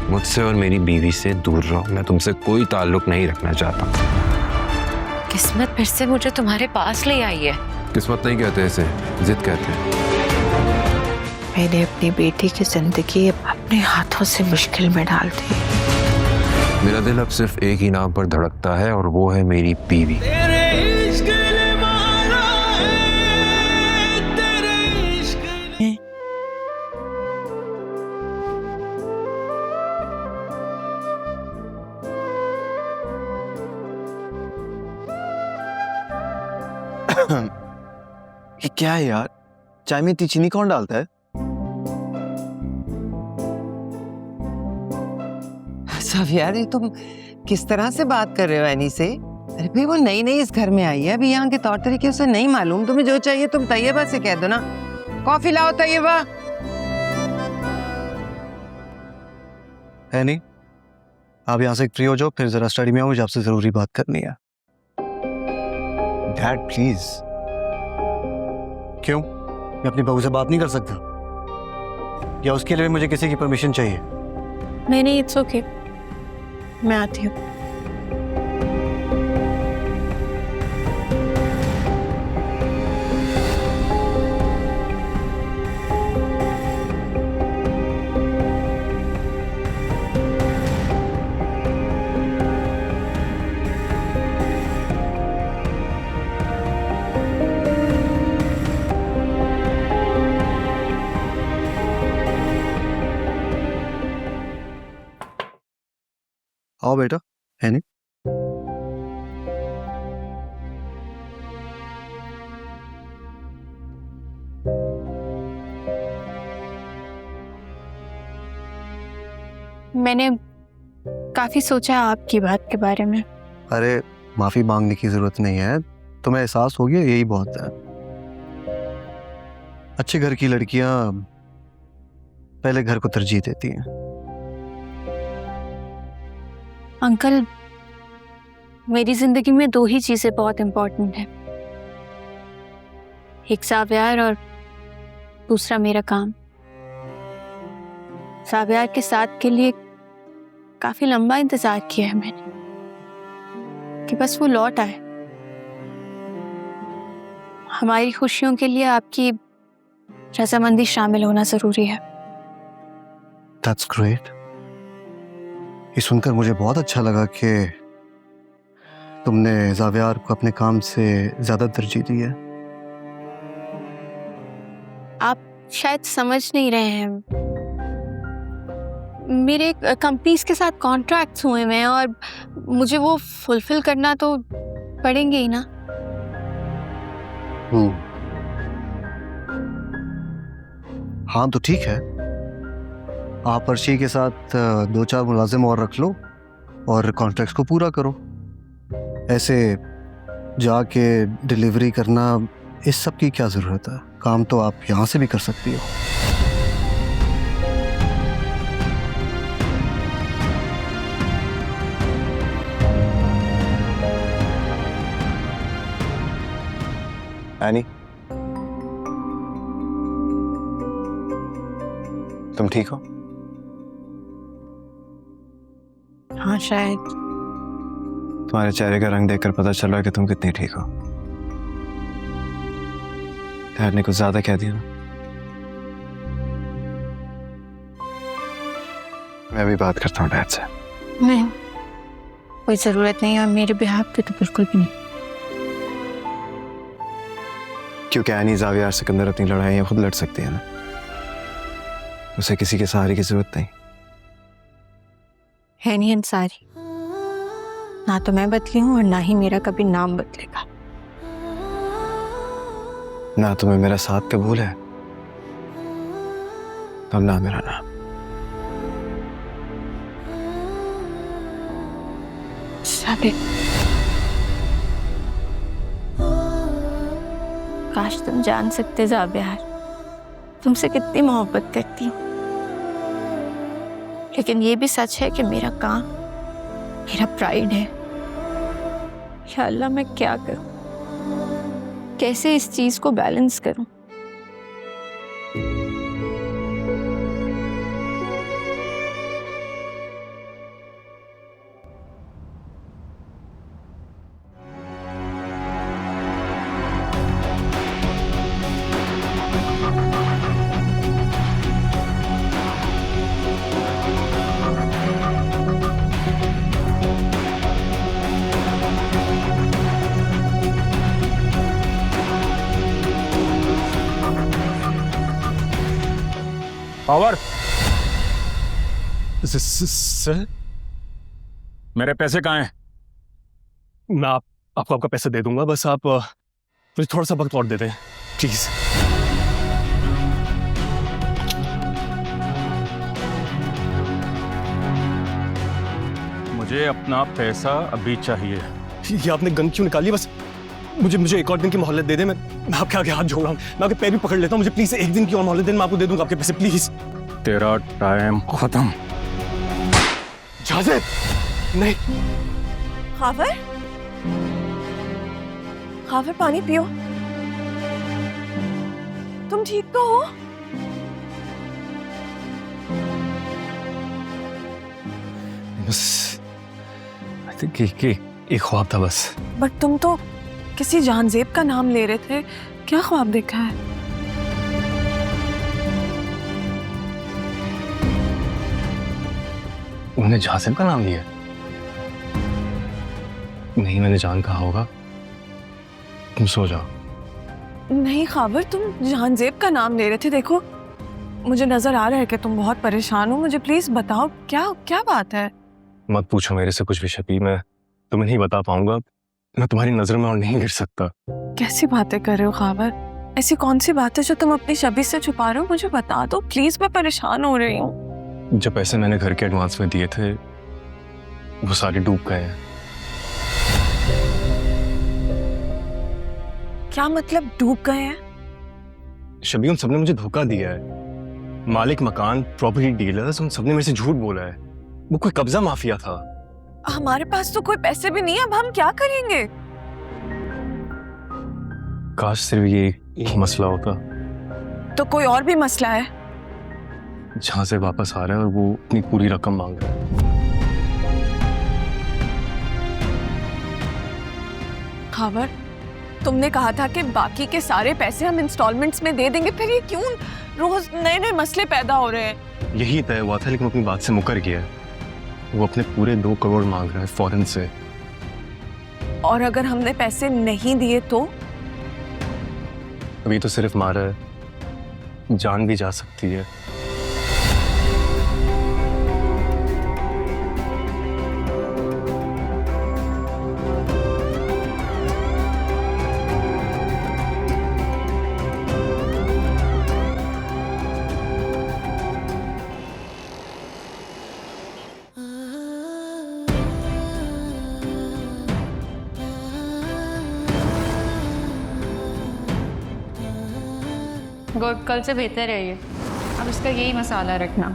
मुझसे और मेरी बीवी से दूर रहो, मैं तुमसे कोई ताल्लुक नहीं रखना चाहता। किस्मत फिर से मुझे तुम्हारे पास ले आई है। किस्मत नहीं कहते इसे, जिद कहते हैं। मैंने अपनी बेटी की जिंदगी अपने हाथों से मुश्किल में डाल दी। मेरा दिल अब सिर्फ एक ही नाम पर धड़कता है और वो है मेरी बीवी। ये क्या है यार? चाय में इतनी चीनी कौन डालता है? सब यार, ये तुम किस तरह से बात कर रहे हो एनी से? अरे भाई, वो नई नई इस घर में आई है, अभी यहाँ के तौर तरीके उसे नहीं मालूम। तुम्हें जो चाहिए तुम तैयबा से कह दो ना। कॉफी लाओ तैयबा। है नहीं, आप यहाँ से फ्री हो जाओ, फिर जरा स्टडी में आओ, मुझे आपसे जरूरी बात करनी है। Dad please. क्यों? मैं अपनी बहू से बात नहीं कर सकता? या उसके लिए मुझे किसी की परमिशन चाहिए? नहीं, इट्स ओके, मैं आती हूँ। आओ बेटा। है नहीं? मैंने काफी सोचा आपकी बात के बारे में। अरे माफी मांगने की जरूरत नहीं है, तुम्हें एहसास हो गया, यही बहुत है। अच्छे घर की लड़कियां पहले घर को तरजीह देती हैं। अंकल, मेरी जिंदगी में दो ही चीजें बहुत इंपॉर्टेंट है, एक साव्यार और दूसरा मेरा काम। साव्यार के साथ के लिए काफी लंबा इंतजार किया है मैंने कि बस वो लौट आए। हमारी खुशियों के लिए आपकी रजामंदी शामिल होना जरूरी है। That's great। ये सुनकर मुझे बहुत अच्छा लगा कि तुमने ज़ावियार को अपने काम से ज्यादा तरजीह दी है। आप शायद समझ नहीं रहे हैं, मेरे कंपनीज के साथ कॉन्ट्रैक्ट्स हुए हैं और मुझे वो फुलफिल करना तो पड़ेंगे ही ना। हाँ तो ठीक है, आप अर्शी के साथ 2-4 मुलाजिम और रख लो और कॉन्ट्रैक्ट्स को पूरा करो। ऐसे जाके डिलीवरी करना, इस सब की क्या ज़रूरत है? काम तो आप यहाँ से भी कर सकती हो। एनी, तुम ठीक हो? हाँ शायद। तुम्हारे चेहरे का रंग देखकर पता चल रहा है कि तुम कितनी ठीक हो। डैड ने कुछ ज्यादा कह दिया ना? मैं भी बात करता हूँ डैड से। नहीं, कोई जरूरत नहीं, और मेरे बिहाफ पे तो बिल्कुल भी नहीं। क्योंकि एनी ज़ावियार सिकंदर अपनी लड़ाइयाँ खुद लड़ सकती है ना, उसे किसी के सहारे की जरूरत नहीं है। नहीं अंसारी, ना तो मैं बदली हूँ और ना ही मेरा कभी नाम बदलेगा। ना तुम्हें मेरा साथ कबूल है, अब ना मेरा नाम। साबिर, काश तुम जान सकते ज़ावियार, तुमसे कितनी मोहब्बत करती हूँ। लेकिन ये भी सच है कि मेरा काम मेरा प्राइड है। या अल्लाह, मैं क्या करूं, कैसे इस चीज को बैलेंस करूं? पावर सर, मेरे पैसे कहाँ हैं? मैं आपको आपका पैसा दे दूंगा, बस आप मुझे थोड़ा सा वक्त और दे दें प्लीज। मुझे अपना पैसा अभी चाहिए। ये आपने गन क्यों निकाली? बस मुझे एक और दिन की मोहलत दे दें। मैं आपके आगे हाथ जोड़ रहा हूँ, मैं आपके पैर भी पकड़ लेता हूँ। मुझे प्लीज एक दिन की और मोहलत दें, मैं आपको दे दूंगा आपके पैसे प्लीज। तेरा टाइम खत्म। इजाजत नहीं। खावर, खावर पानी पियो। तुम ठीक तो हो? बस आई थिंक एक ख्वाब था बस। बट तुम तो किसी जानजेब का नाम ले रहे थे, क्या ख्वाब देखा है? उन्होंने जासिम का नाम लिया? नहीं, मैंने जान कहा होगा। तुम सो जाओ। नहीं खावर, तुम जानजेब का नाम ले रहे थे। देखो मुझे नजर आ रहा है कि तुम बहुत परेशान हो। मुझे प्लीज बताओ क्या क्या बात है? मत पूछो मेरे से कुछ भी शफी, मैं तुम्हें नहीं बता पाऊंगा। मैं तुम्हारी नजर में और नहीं गिर सकता। कैसी बातें कर रहे हो खावर? ऐसी कौन सी बात है जो तुम अपनी शबी से छुपा रहे हो? मुझे बता दो प्लीज, मैं परेशान हो रही हूँ। जो पैसे मैंने घर के एडवांस में दिए थे वो सारे डूब गए हैं। क्या मतलब डूब गए हैं? शबी, उन सबने मुझे धोखा दिया है। मालिक मकान, प्रॉपर्टी डीलर्स, उन सबने मेरे से झूठ बोला है। वो कोई कब्जा माफिया था। हमारे पास तो कोई पैसे भी नहीं है, अब हम क्या करेंगे? काश सिर्फ ये एक मसला होता। तो कोई और भी मसला है? जहां से वापस आ रहा है और वो अपनी पूरी रकम मांग रहा है। खावर, तुमने कहा था कि बाकी के सारे पैसे हम इंस्टॉलमेंट्स में दे देंगे, फिर ये क्यों रोज नए नए मसले पैदा हो रहे हैं? यही तय हुआ था, लेकिन अपनी बात से मुकर गया। वो अपने पूरे 2 करोड़ मांग रहा है फौरन से। और अगर हमने पैसे नहीं दिए तो? अभी तो सिर्फ मारा है, जान भी जा सकती है। गुड, कल से बेहतर है ये। अब इसका यही मसाला रखना।